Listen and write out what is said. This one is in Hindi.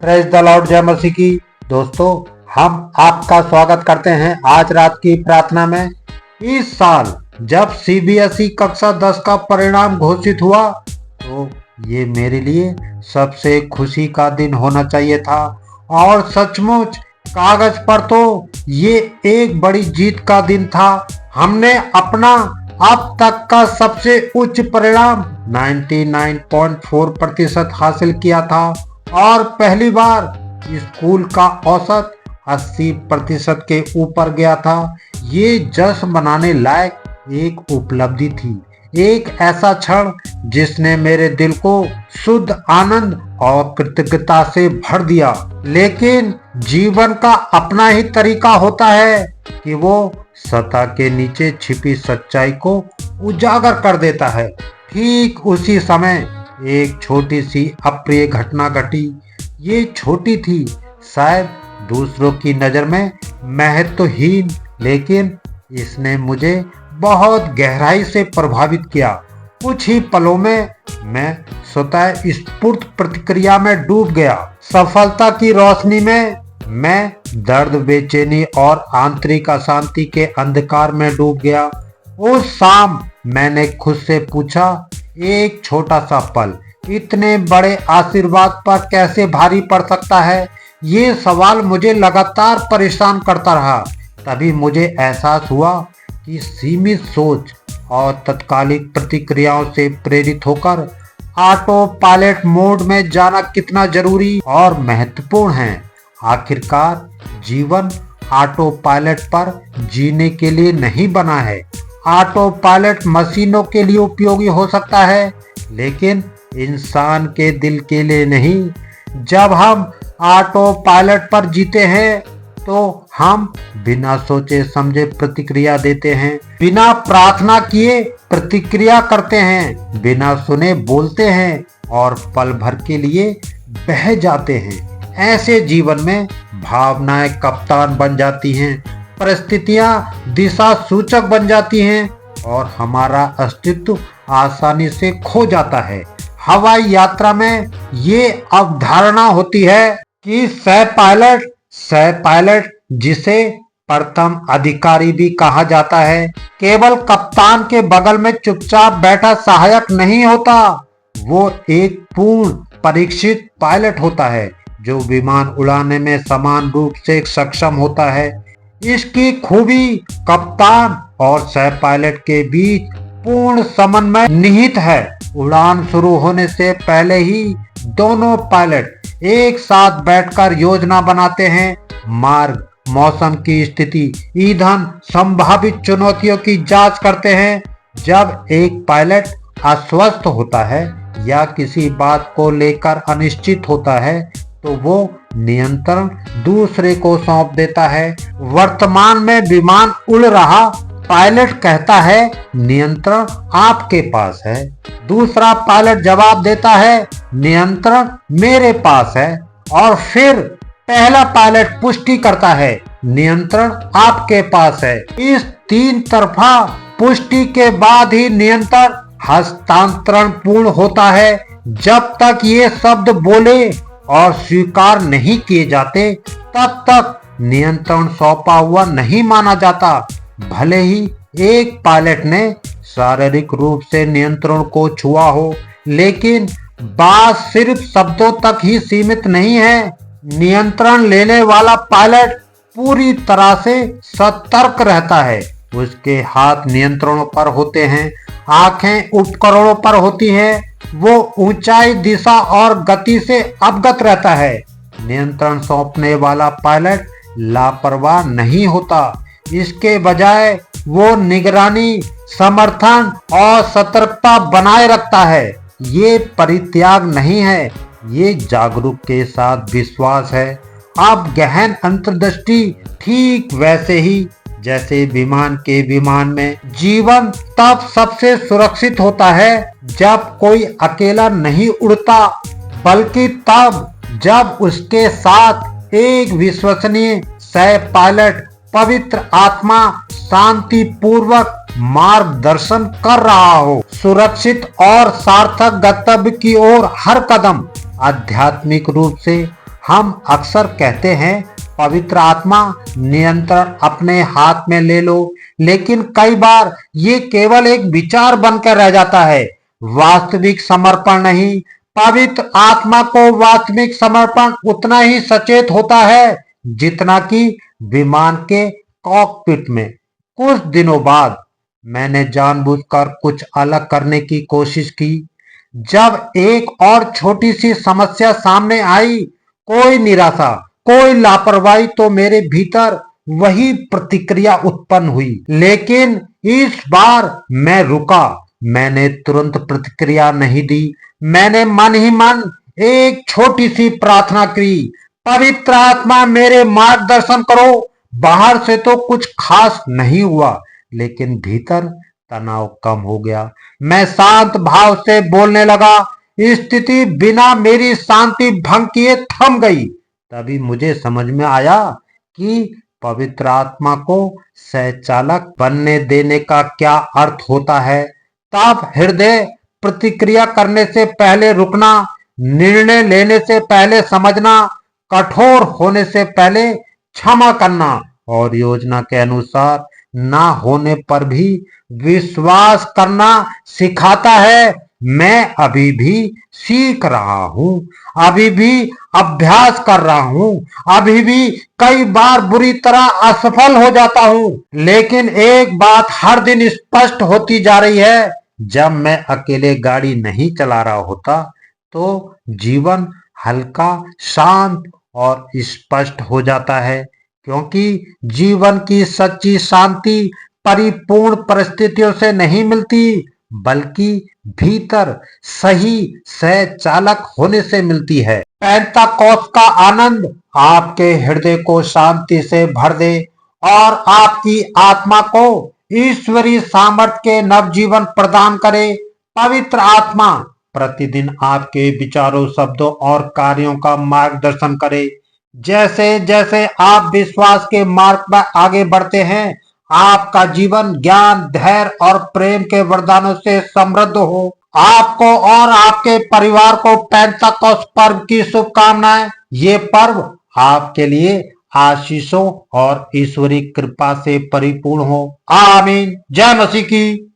प्रेज द लॉर्ड, जय मसीह की। दोस्तों, हम आपका स्वागत करते हैं आज रात की प्रार्थना में। इस साल जब सीबीएसई कक्षा 10 का परिणाम घोषित हुआ तो ये मेरे लिए सबसे खुशी का दिन होना चाहिए था और सचमुच कागज पर तो ये एक बड़ी जीत का दिन था। हमने अपना अब तक का सबसे उच्च परिणाम 99.4% हासिल किया था और पहली बार स्कूल का औसत 80% के ऊपर गया था। ये जश्न मनाने लायक एक उपलब्धि थी, एक ऐसा क्षण जिसने मेरे दिल को शुद्ध आनंद और कृतज्ञता से भर दिया। लेकिन जीवन का अपना ही तरीका होता है कि वो सतह के नीचे छिपी सच्चाई को उजागर कर देता है। ठीक उसी समय एक छोटी सी अप्रिय घटना घटी। ये छोटी थी, शायद दूसरों की नजर में महत्वहीन, लेकिन इसने मुझे बहुत गहराई से प्रभावित किया। कुछ ही पलों में मैं स्वतः स्फूर्त प्रतिक्रिया में डूब गया। सफलता की रोशनी में मैं दर्द, बेचैनी और आंतरिक अशांति के अंधकार में डूब गया। उस शाम मैंने खुद से पूछा, एक छोटा सा पल इतने बड़े आशीर्वाद पर कैसे भारी पड़ सकता है? ये सवाल मुझे लगातार परेशान करता रहा। तभी मुझे एहसास हुआ कि सीमित सोच और तत्कालिक प्रतिक्रियाओं से प्रेरित होकर ऑटो पायलट मोड में जाना कितना जरूरी और महत्वपूर्ण है। आखिरकार जीवन ऑटो पायलट पर जीने के लिए नहीं बना है। ऑटो पायलट मशीनों के लिए उपयोगी हो सकता है, लेकिन इंसान के दिल के लिए नहीं। जब हम ऑटो पायलट पर जीते हैं तो हम बिना सोचे समझे प्रतिक्रिया देते हैं, बिना प्रार्थना किए प्रतिक्रिया करते हैं, बिना सुने बोलते हैं और पल भर के लिए बह जाते हैं। ऐसे जीवन में भावनाएं कप्तान बन जाती हैं, परिस्थितियां दिशा सूचक बन जाती हैं और हमारा अस्तित्व आसानी से खो जाता है। हवाई यात्रा में ये अवधारणा होती है कि सह पायलट जिसे प्रथम अधिकारी भी कहा जाता है, केवल कप्तान के बगल में चुपचाप बैठा सहायक नहीं होता। वो एक पूर्ण परीक्षित पायलट होता है जो विमान उड़ाने में समान रूप से सक्षम होता है। इसकी खूबी कप्तान और सह पायलट के बीच पूर्ण समन्वय निहित है। उड़ान शुरू होने से पहले ही दोनों पायलट एक साथ बैठकर योजना बनाते हैं, मार्ग, मौसम की स्थिति, ईंधन, संभावित चुनौतियों की जांच करते हैं। जब एक पायलट अस्वस्थ होता है या किसी बात को लेकर अनिश्चित होता है तो वो नियंत्रण दूसरे को सौंप देता है। वर्तमान में विमान उड़ रहा पायलट कहता है, नियंत्रण आपके पास है। दूसरा पायलट जवाब देता है, नियंत्रण मेरे पास है। और फिर पहला पायलट पुष्टि करता है, नियंत्रण आपके पास है। इस तीन तरफा पुष्टि के बाद ही नियंत्रण हस्तांतरण पूर्ण होता है। जब तक ये शब्द बोले और स्वीकार नहीं किए जाते, तब तक नियंत्रण सौंपा हुआ नहीं माना जाता। भले ही एक पायलट ने शारीरिक रूप से नियंत्रण को छुआ हो, लेकिन बात सिर्फ शब्दों तक ही सीमित नहीं है। नियंत्रण लेने वाला पायलट पूरी तरह से सतर्क रहता है। उसके हाथ नियंत्रणों पर होते हैं, आंखें उपकरणों पर होती हैं। वो ऊंचाई, दिशा और गति से अवगत रहता है। नियंत्रण सौंपने वाला पायलट लापरवाह नहीं होता। इसके बजाय वो निगरानी, समर्थन और सतर्कता बनाए रखता है। ये परित्याग नहीं है, ये जागरूक के साथ विश्वास है। अब गहन अंतर्दृष्टि, ठीक वैसे ही जैसे विमान में जीवन तब सबसे सुरक्षित होता है जब कोई अकेला नहीं उड़ता, बल्कि तब जब उसके साथ एक विश्वसनीय सह पायलट पवित्र आत्मा शांति पूर्वक मार्गदर्शन कर रहा हो। सुरक्षित और सार्थक गंतव्य की ओर हर कदम आध्यात्मिक रूप से हम अक्सर कहते हैं पवित्र आत्मा नियंत्रण अपने हाथ में ले लो, लेकिन कई बार ये केवल एक विचार बनकर रह जाता है, वास्तविक समर्पण नहीं। पवित्र आत्मा को वास्तविक समर्पण उतना ही सचेत होता है जितना कि विमान के कॉकपिट में। कुछ दिनों बाद मैंने जानबूझकर कुछ अलग करने की कोशिश की। जब एक और छोटी सी समस्या सामने आई, कोई निराशा, कोई लापरवाही, तो मेरे भीतर वही प्रतिक्रिया उत्पन्न हुई। लेकिन इस बार मैं रुका। मैंने तुरंत प्रतिक्रिया नहीं दी। मैंने मन ही मन एक छोटी सी प्रार्थना की, पवित्र आत्मा मेरे मार्गदर्शन करो। बाहर से तो कुछ खास नहीं हुआ, लेकिन भीतर तनाव कम हो गया। मैं शांत भाव से बोलने लगा। स्थिति बिना मेरी शांति भंग किए थम गई। तभी मुझे समझ में आया कि पवित्र आत्मा को सहचालक बनने देने का क्या अर्थ होता है। तब हृदय प्रतिक्रिया करने से पहले रुकना, निर्णय लेने से पहले समझना, कठोर होने से पहले क्षमा करना और योजना के अनुसार ना होने पर भी विश्वास करना सिखाता है। मैं अभी भी सीख रहा हूँ, अभी भी अभ्यास कर रहा हूँ, अभी भी कई बार बुरी तरह असफल हो जाता हूँ, लेकिन एक बात हर दिन स्पष्ट होती जा रही है। जब मैं अकेले गाड़ी नहीं चला रहा होता तो जीवन हल्का, शांत और स्पष्ट हो जाता है, क्योंकि जीवन की सच्ची शांति परिपूर्ण परिस्थितियों से नहीं मिलती, बल्कि भीतर सही सहचालक होने से मिलती है। पेंताकोस्त का आनंद आपके हृदय को शांति से भर दे और आपकी आत्मा को ईश्वरीय सामर्थ्य के नवजीवन प्रदान करे। पवित्र आत्मा प्रतिदिन आपके विचारों, शब्दों और कार्यों का मार्गदर्शन करे। जैसे जैसे आप विश्वास के मार्ग पर आगे बढ़ते हैं, आपका जीवन ज्ञान, धैर्य और प्रेम के वरदानों से समृद्ध हो। आपको और आपके परिवार को पेंताकोस्त पर्व की शुभकामनाएं। ये पर्व आपके लिए आशीषों और ईश्वरी कृपा से परिपूर्ण हो। आमीन। जय मसीह की।